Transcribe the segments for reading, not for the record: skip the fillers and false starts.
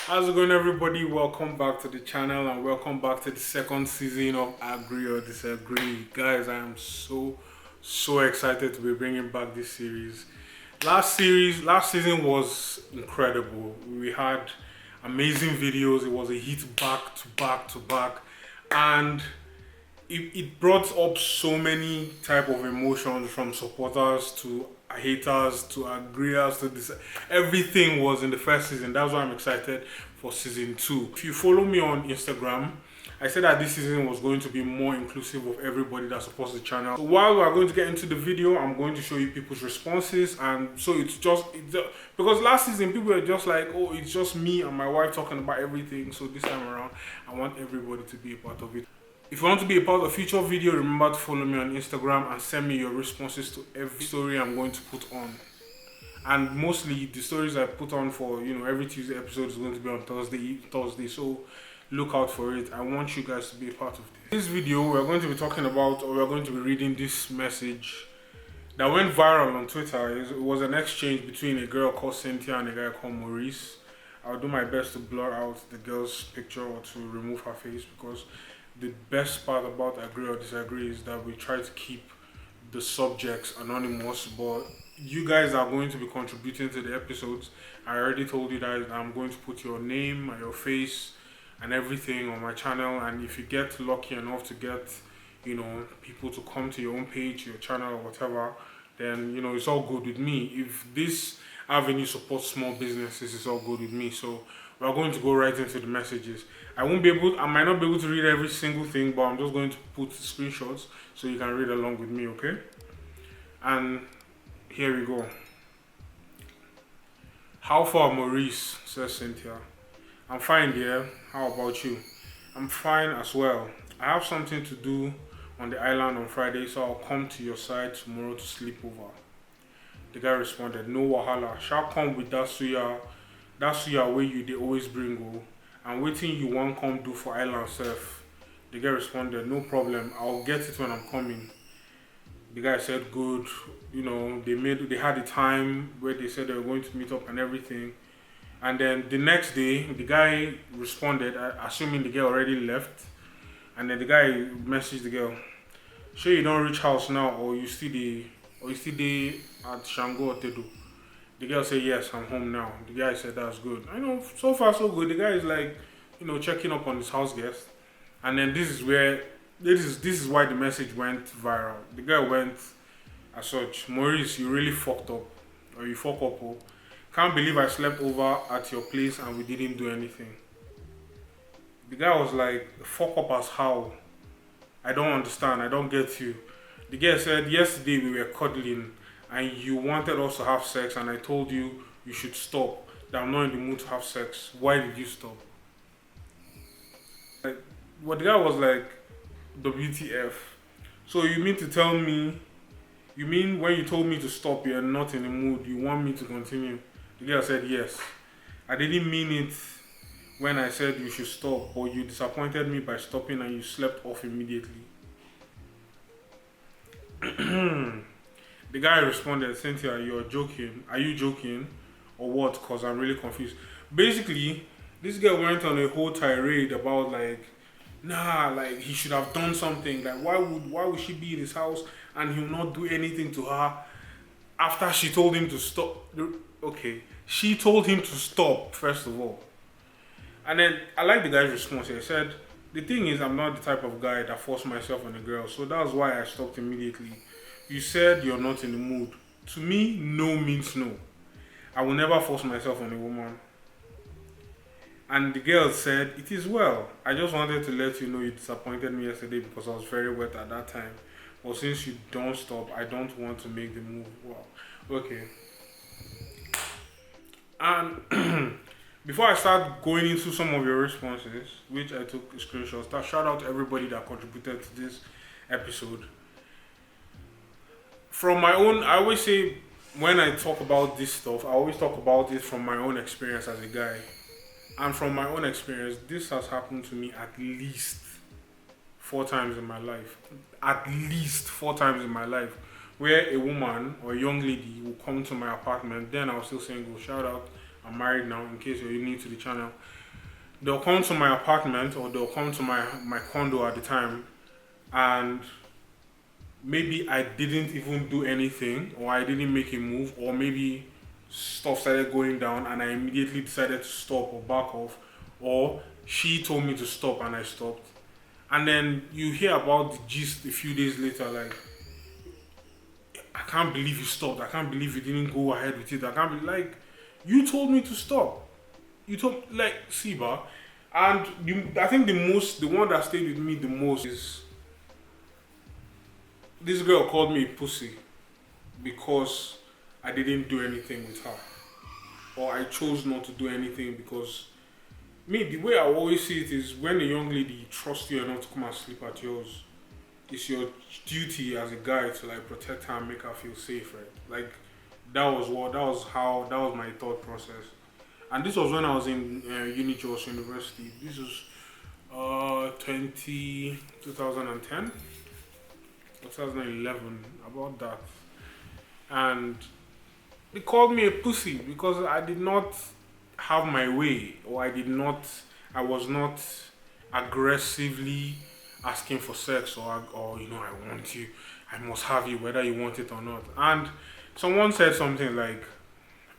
How's it going, everybody? Welcome back to the channel and welcome back to the second season of Agree or Disagree. Guys, I am so excited to be bringing back this series. Last season was incredible. We had amazing videos. It was a hit back to back to back, and it brought up so many type of emotions, from supporters to haters to agreeers to this. Everything was in the first season. That's why I'm excited for season 2. If you follow me on Instagram, I said that this season was going to be more inclusive of everybody that supports the channel. So while we are going to get into the video, I'm going to show you people's responses. And so it's just because last season people were just like, oh, it's just me and my wife talking about everything. So this time around, I want everybody to be a part of it. If you want to be a part of a future video, remember to follow me on Instagram and send me your responses to every story I'm going to put on. And mostly the stories I put on for, every Tuesday episode is going to be on Thursday. So look out for it. I want you guys to be a part of this. This video, we're going to be talking about, or we're going to be reading this message that went viral on Twitter. It was an exchange between a girl called Cynthia and a guy called Maurice. I'll do my best to blur out the girl's picture or to remove her face, because the best part about Agree or Disagree is that we try to keep the subjects anonymous, but you guys are going to be contributing to the episodes. I already told you that I'm going to put your name and your face and everything on my channel, and if you get lucky enough to get people to come to your own page, your channel or whatever, then it's all good with me. If this avenue supports small businesses, it's all good with me. So we're going to go right into the messages. I might not be able to read every single thing, but I'm just going to put screenshots so you can read along with me, okay? And here we go. How far, Maurice? Says Cynthia. I'm fine, dear. How about you? I'm fine as well. I have something to do on the island on Friday, so I'll come to your side tomorrow to sleep over. The guy responded, no wahala. Shall come with that suya wey you dey always bring o. And wetin you wan come do for island sef? The guy responded, no problem, I'll get it when I'm coming. The guy said good. They had a time where they said they were going to meet up and everything. And then the next day, the guy responded, assuming the girl already left. And then the guy messaged the girl, sure you don't reach house now, or you still dey at Shango or Tedo? The girl said, yes, I'm home now. The guy said, that's good. I know, so far so good. The guy is like, checking up on his house guest. And then this is why the message went viral. The guy went as such, Maurice, you really fucked up. Or you fuck up. Oh. Can't believe I slept over at your place and we didn't do anything. The guy was like, fuck up as how? I don't understand. I don't get you. The girl said, yesterday we were cuddling and you wanted us to have sex, and I told you you should stop, that I'm not in the mood to have sex. Why did you stop? Like, what the guy was like, WTF. So you mean to tell me, when you told me to stop, you're not in the mood, you want me to continue? The girl said, yes. I didn't mean it when I said you should stop, but you disappointed me by stopping and you slept off immediately. The guy responded, Cynthia, you're joking. Are you joking? Or what? Because I'm really confused. Basically, this girl went on a whole tirade about like he should have done something. Like why would she be in his house and he'll not do anything to her after she told him to stop? Okay, she told him to stop, first of all. And then I like the guy's response. He said, the thing is, I'm not the type of guy that forced myself on a girl, so that's why I stopped immediately. You said you're not in the mood. To me, no means no. I will never force myself on a woman. And the girl said, it is well. I just wanted to let you know you disappointed me yesterday because I was very wet at that time. But since you don't stop, I don't want to make the move. Wow. Okay. And before I start going into some of your responses, which I took screenshots, shout out to everybody that contributed to this episode. From my own, I always say, when I talk about this stuff, I always talk about it from my own experience as a guy. And from my own experience, this has happened to me at least 4 times in my life. At least 4 times in my life. Where a woman or a young lady will come to my apartment, then I was still single. Shout out I'm married now, in case you're new to the channel. They'll come to my apartment or they'll come to my condo at the time, and maybe I didn't even do anything, or I didn't make a move, or maybe stuff started going down and I immediately decided to stop or back off, or she told me to stop and I stopped. And then you hear about the gist a few days later, like, I can't believe you stopped. I can't believe you didn't go ahead with it. I can't be like, you told me to stop. You told, like, Siba. And I think the one that stayed with me the most is this girl called me a pussy because I didn't do anything with her, or I chose not to do anything because me, the way I always see it is when a young lady trusts you enough to come and sleep at yours, it's your duty as a guy to like protect her and make her feel safe, right? Like that was my thought process. And this was when I was in University. This was 2010, 2011, about that. And they called me a pussy because I did not have my way, or I was not aggressively asking for sex, or I want you, I must have you whether you want it or not. And someone said something like,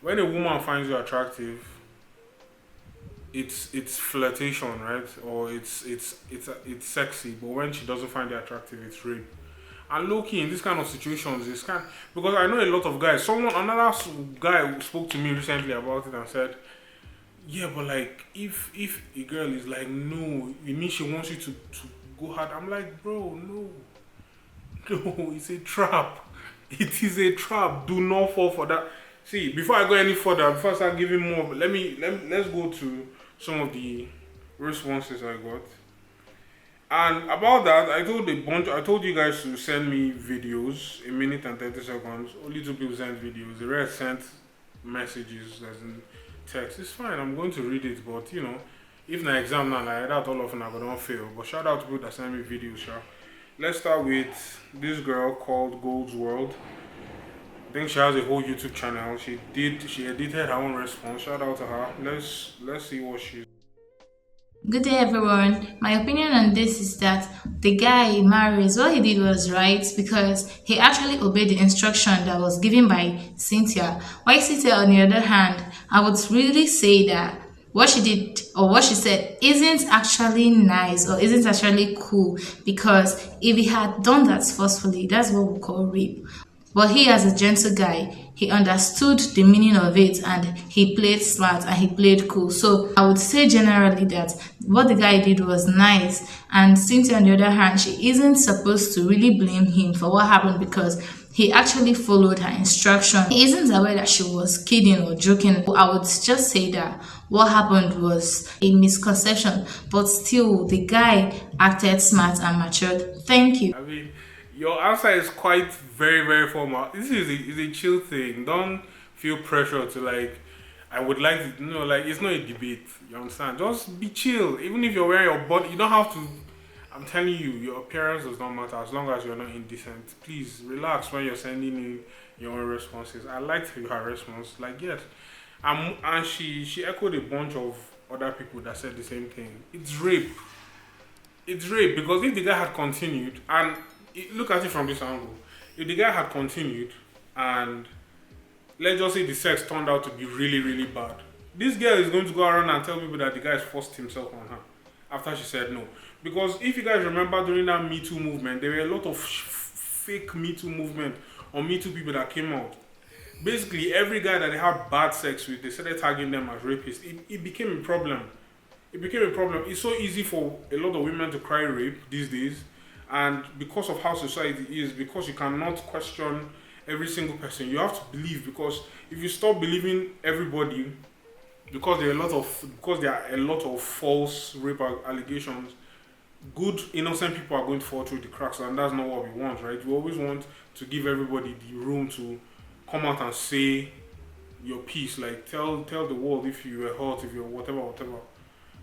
when a woman finds you attractive, it's flirtation, right? Or it's sexy, but when she doesn't find you attractive, it's rape. And low-key in this kind of situations, it's kind, because I know a lot of guys. Another guy spoke to me recently about it and said, yeah, but like if a girl is like, no, it means she wants you to go hard. I'm like, bro, no, it's a trap. It is a trap. Do not fall for that. See, before I go any further, before I start giving more, let's go to some of the responses I got. And about that, I told you guys to send me videos, 1 minute and 30 seconds. Only 2 people sent videos. The rest sent messages as in text. It's fine, I'm going to read it, but if na exam now, like that all of them I don't fail. But shout out to people that send me videos, sure. Let's start with this girl called Gold's World. I think she has a whole YouTube channel. She edited her own response. Shout out to her. Let's see what she's. Good day, everyone. My opinion on this is that the guy Marius, what he did was right because he actually obeyed the instruction that was given by Cynthia. While Cynthia, on the other hand, I would really say that what she did or what she said isn't actually nice or isn't actually cool, because if he had done that forcefully, that's what we call rape. But he, as a gentle guy, he understood the meaning of it and he played smart and he played cool. So I would say generally that what the guy did was nice. And Cynthia, on the other hand, she isn't supposed to really blame him for what happened because he actually followed her instruction. He isn't aware that she was kidding or joking. I would just say that what happened was a misconception, but still the guy acted smart and matured. Thank you. I mean, your answer is quite very, very formal. This is a chill thing. Don't feel pressure to like, I would like to, like, it's not a debate. You understand? Just be chill. Even if you're wearing your body, you don't have to. I'm telling you, your appearance does not matter as long as you're not indecent. Please relax when you're sending in your own responses. I liked her response. Like, yes. And she echoed a bunch of other people that said the same thing. It's rape. It's rape because if the guy had continued, and look at it from this angle, if the guy had continued and let's just say the sex turned out to be really, really bad, this girl is going to go around and tell people that the guy forced himself on her after she said no. Because if you guys remember during that metoo movement, there were a lot of fake metoo movement or metoo people that came out. Basically, every guy that they had bad sex with, they started tagging them as rapists. It became a problem. It became a problem. It's so easy for a lot of women to cry rape these days. And because of how society is, because you cannot question every single person, you have to believe, because if you stop believing everybody, because there are a lot of false rape allegations, good innocent people are going to fall through the cracks, and that's not what we want, right? We always want to give everybody the room to come out and say your piece, like tell the world if you were hurt, if you're whatever.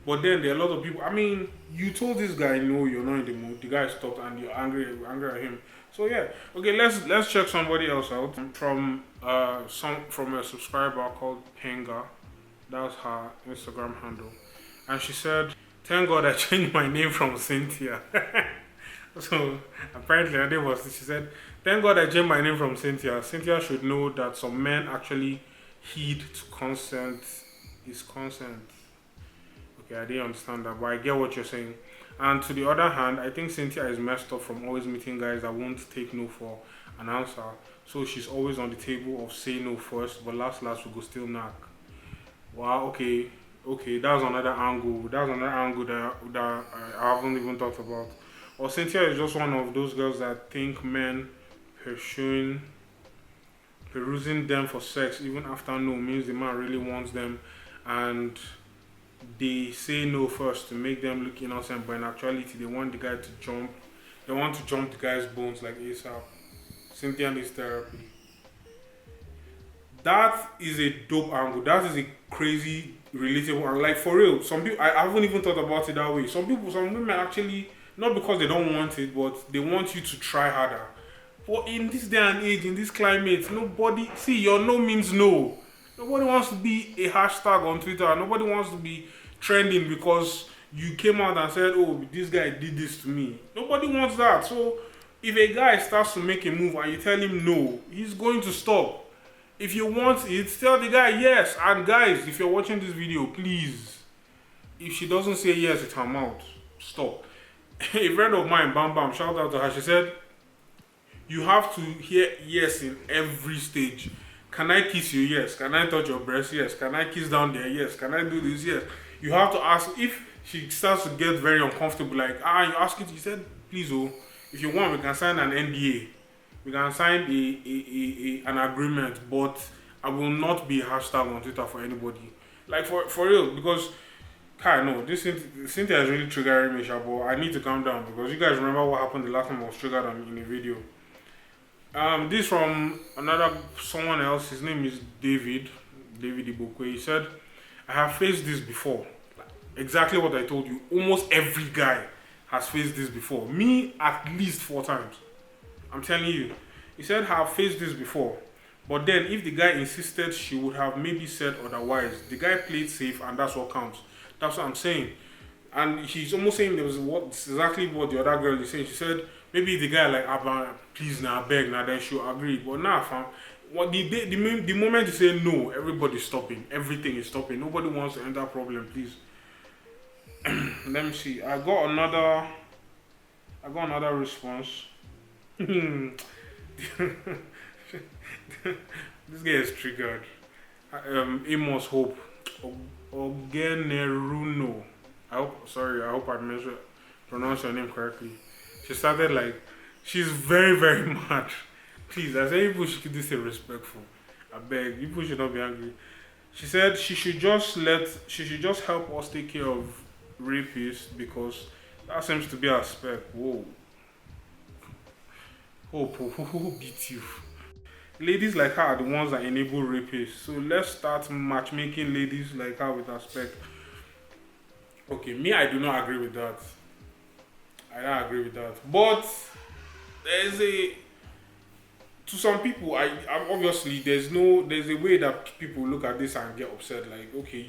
But then there are a lot of people. I mean, you told this guy no, you're not in the mood. The guy stopped, and you're angry at him. So yeah, okay. Let's check somebody else out from a subscriber called Penga. That was her Instagram handle. And she said, "Thank God I changed my name from Cynthia." So apparently her name was, she said, "Thank God I changed my name from Cynthia. Cynthia should know that some men actually heed to consent is consent." Okay, I didn't understand that, but I get what you're saying. And to the other hand, I think Cynthia is messed up from always meeting guys that won't take no for an answer. So she's always on the table of say no first, but last we go still knock. Wow, okay, that's another angle. That's another angle that I haven't even thought about. Or Cynthia is just one of those girls that think men pursuing, perusing them for sex even after no means the man really wants them, and they say no first to make them look innocent, but in actuality they want the guy to jump. They want to jump the guy's bones like ASAP. Cynthia needs therapy. That is a dope angle. That is a crazy relatable angle. Like for real, some people, I haven't even thought about it that way. Some women actually, not because they don't want it, but they want you to try harder. But in this day and age, in this climate, your no means no. Nobody wants to be a hashtag on Twitter. Nobody wants to be trending because you came out and said, "Oh, this guy did this to me." Nobody wants that. So if a guy starts to make a move and you tell him no, he's going to stop. If you want it, tell the guy yes. And guys, if you're watching this video, please, if she doesn't say yes with her mouth, stop. A friend of mine, Bam Bam, shout out to her, she said, "You have to hear yes in every stage. Can I kiss you? Yes. Can I touch your breast? Yes. Can I kiss down there? Yes. Can I do this? Yes." You have to ask. If she starts to get very uncomfortable, like, you ask it, she said, "Please, oh, if you want, we can sign an NDA. We can sign an agreement, but I will not be hashtag on Twitter for anybody." Like for real, because I know this Cynthia is really triggering me, but I need to calm down because you guys remember what happened the last time I was triggered in a video. This from someone else. His name is David Ibokwe. He said, "I have faced this before. Exactly what I told you. Almost every guy has faced this before. Me, at least 4 times. I'm telling you." He said, "I have faced this before. But then if the guy insisted, she would have maybe said otherwise. The guy played safe and that's what counts." That's what I'm saying. And he's almost saying there was exactly what the other girl is saying. She said, maybe the guy like, "Please now, beg now," then she'll agree. But now, fam, the moment you say no, everybody's stopping. Everything is stopping. Nobody wants to enter problem, please. Let me see. I got another response. This guy is triggered. Amos Hope Ogeneruno. I hope I pronounce your name correctly. She started like, she's very, very mad. Please, I say people should keep this respectful. I beg, people should not be angry. She said she should just help us take care of rapists because that seems to be our spec. Whoa. Hope, who beat you? Ladies like her are the ones that enable rapists. So let's start matchmaking ladies like her with respect. Okay, me, I do not agree with that. I don't agree with that. But to some people, I obviously there's a way that people look at this and get upset. Like, okay,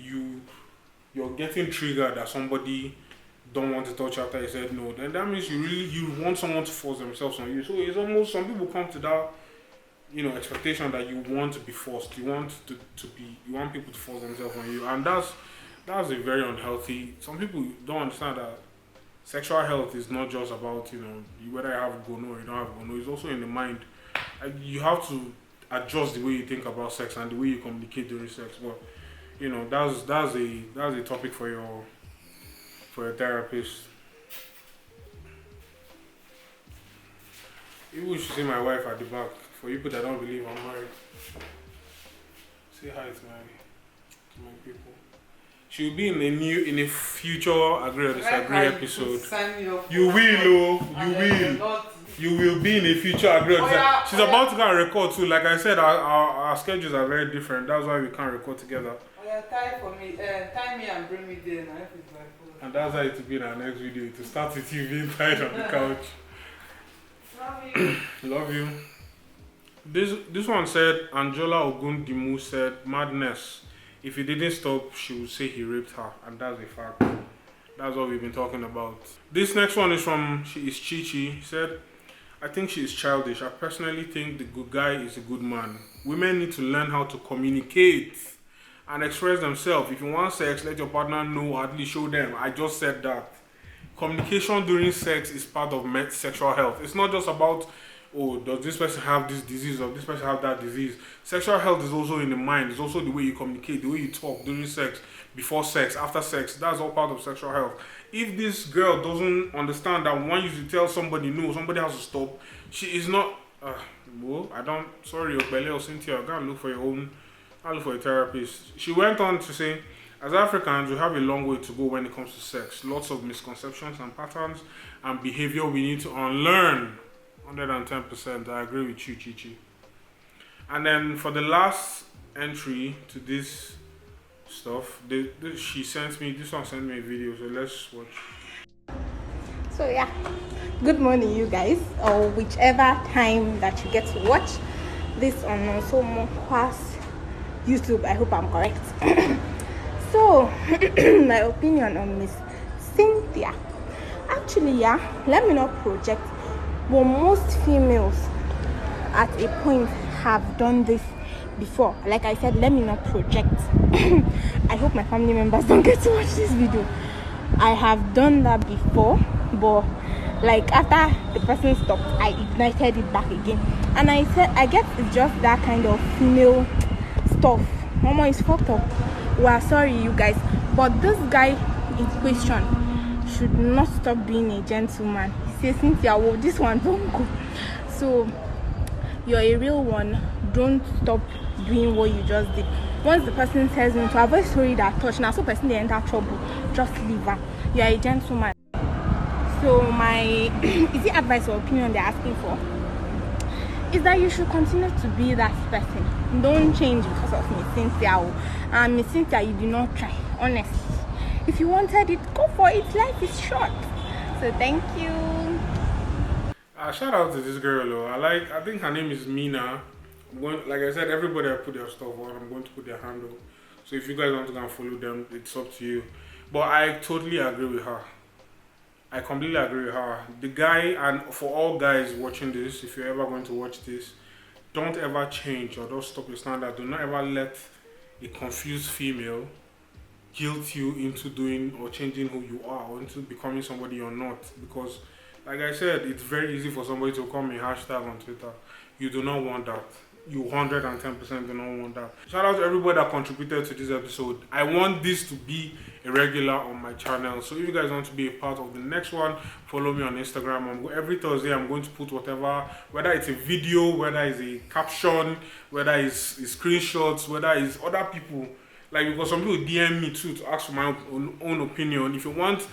you're getting triggered that somebody don't want to touch after you said no. Then that means you want someone to force themselves on you. So it's almost, some people come to that, expectation that you want to be forced. You want you want people to force themselves on you, and that's a very unhealthy. Some people don't understand that sexual health is not just about whether you have gonorrhea or you don't have gonorrhea. It's also in the mind. You have to adjust the way you think about sex and the way you communicate during sex. But that's a topic for your therapist. You should see my wife at the back. For you people that don't believe I'm married, say hi to my people. She'll be in a future Agree or Disagree episode. You will be in a future Agree or Disagree. She's about to go and record too. Like I said, our schedules are very different. That's why we can't record together. Tie me and bring me there now. And that's how it will be in our next video. To start with you being tied on the couch. Love you. Love you. This one said, Angela Ogundimu said, madness. If he didn't stop, she would say he raped her, and that's a fact. That's what we've been talking about. This next one is from Chi. He said, I think she is childish. I personally think the good guy is a good man. Women need to learn how to communicate and express themselves. If you want sex, let your partner know, or at least show them. I just said that. Communication during sex is part of sexual health. It's not just about, oh, does this person have this disease or this person have that disease. Sexual health is also in the mind. It's also the way you communicate, the way you talk during sex, before sex, after sex. That's all part of sexual health. If this girl doesn't understand that when you tell somebody no, somebody has to stop, she is not. Sorry, Obele or Cynthia, I gotta look for your own. I'll look for a therapist. She went on to say, as Africans, we have a long way to go when it comes to sex. Lots of misconceptions and patterns and behavior we need to unlearn. 110%. I agree with you, Chichi. And then for the last entry to this stuff, she sent me, this one sent me a video, so let's watch. So yeah, good morning you guys, or whichever time that you get to watch this on Nonso Mokwuah's YouTube. I hope I'm correct. So my opinion on Miss Cynthia, actually, yeah, let me not project, but most females at a point have done this before. Like I said, let me not project. I hope my family members don't get to watch this video. I have done that before, but like after the person stopped, I ignited it back again. And I said, I guess it's just that kind of female stuff. Mama is fucked up. We are sorry, you guys, but this guy in question should not stop being a gentleman. He says, Cynthia, well, this one don't go. So you're a real one. Don't stop doing what you just did. Once the person says no, to avoid story that touch, now so person they enter trouble, just leave her. You're a gentleman. So my is it advice or opinion they're asking for is that you should continue to be that person. Don't change because of Miss Cynthia. And Miss Cynthia, you do not try, honestly. If you wanted it, go for it. Life is short. So thank you. Shout out to this girl. I think her name is Mina. Like I said, everybody I put their stuff on, I'm going to put their handle. So if you guys want to go and follow them, it's up to you. But I totally agree with her. I completely agree with her. The guy, and for all guys watching this, if you're ever going to watch this, don't ever change or don't stop your standard. Do not ever let a confused female guilt you into doing or changing who you are or into becoming somebody you're not. Because, like I said, it's very easy for somebody to come a hashtag on Twitter. You do not want that. You 110% do not want that. Shout out to everybody that contributed to this episode. I want this to be a regular on my channel. So if you guys want to be a part of the next one, follow me on Instagram. Every Thursday I'm going to put whatever, whether it's a video, whether it's a caption, whether it's screenshots, whether it's other people. Like, because some people DM me too to ask for my own opinion. If you want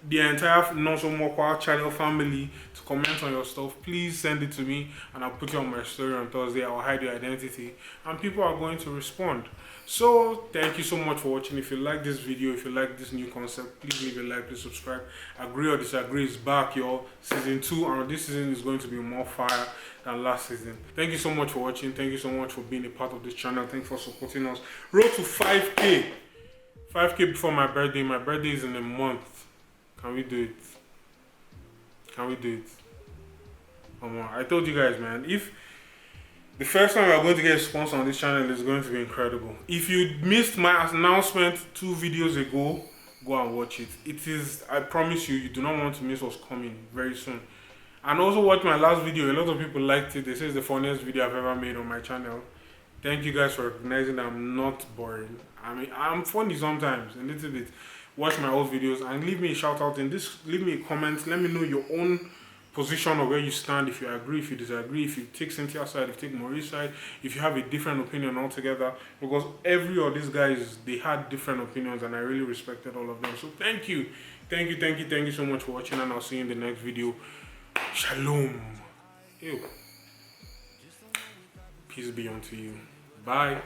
the entire Nonso Mokwuah channel family to comment on your stuff, please send it to me and I'll put you on my story on Thursday. I'll hide your identity and people are going to respond. So thank you so much for watching. If you like this video, if you like this new concept, please leave a like, please subscribe. Agree or disagree is back, y'all. Season 2, and this season is going to be more fire than last season. Thank you so much for watching. Thank you so much for being a part of this channel. Thanks for supporting us. Road to 5K. 5K before my birthday. My birthday is in a month. Can we do it? Can we do it? Come on. I told you guys, man. If the first time we are going to get a sponsor on this channel is going to be incredible. If you missed my announcement 2 videos ago, go and watch it. It is, I promise you, you do not want to miss what's coming very soon. And also watch my last video. A lot of people liked it. They say it's the funniest video I've ever made on my channel. Thank you guys for recognizing that I'm not boring. I mean, I'm funny sometimes, a little bit. Watch my old videos and leave me a shout out in this. Leave me a comment. Let me know your own position of where you stand. If you agree, if you disagree, if you take Cynthia's side, if you take Maurice's side, if you have a different opinion altogether. Because every of these guys, they had different opinions and I really respected all of them. So thank you. Thank you so much for watching, and I'll see you in the next video. Shalom. Ew. Peace be unto you. Bye.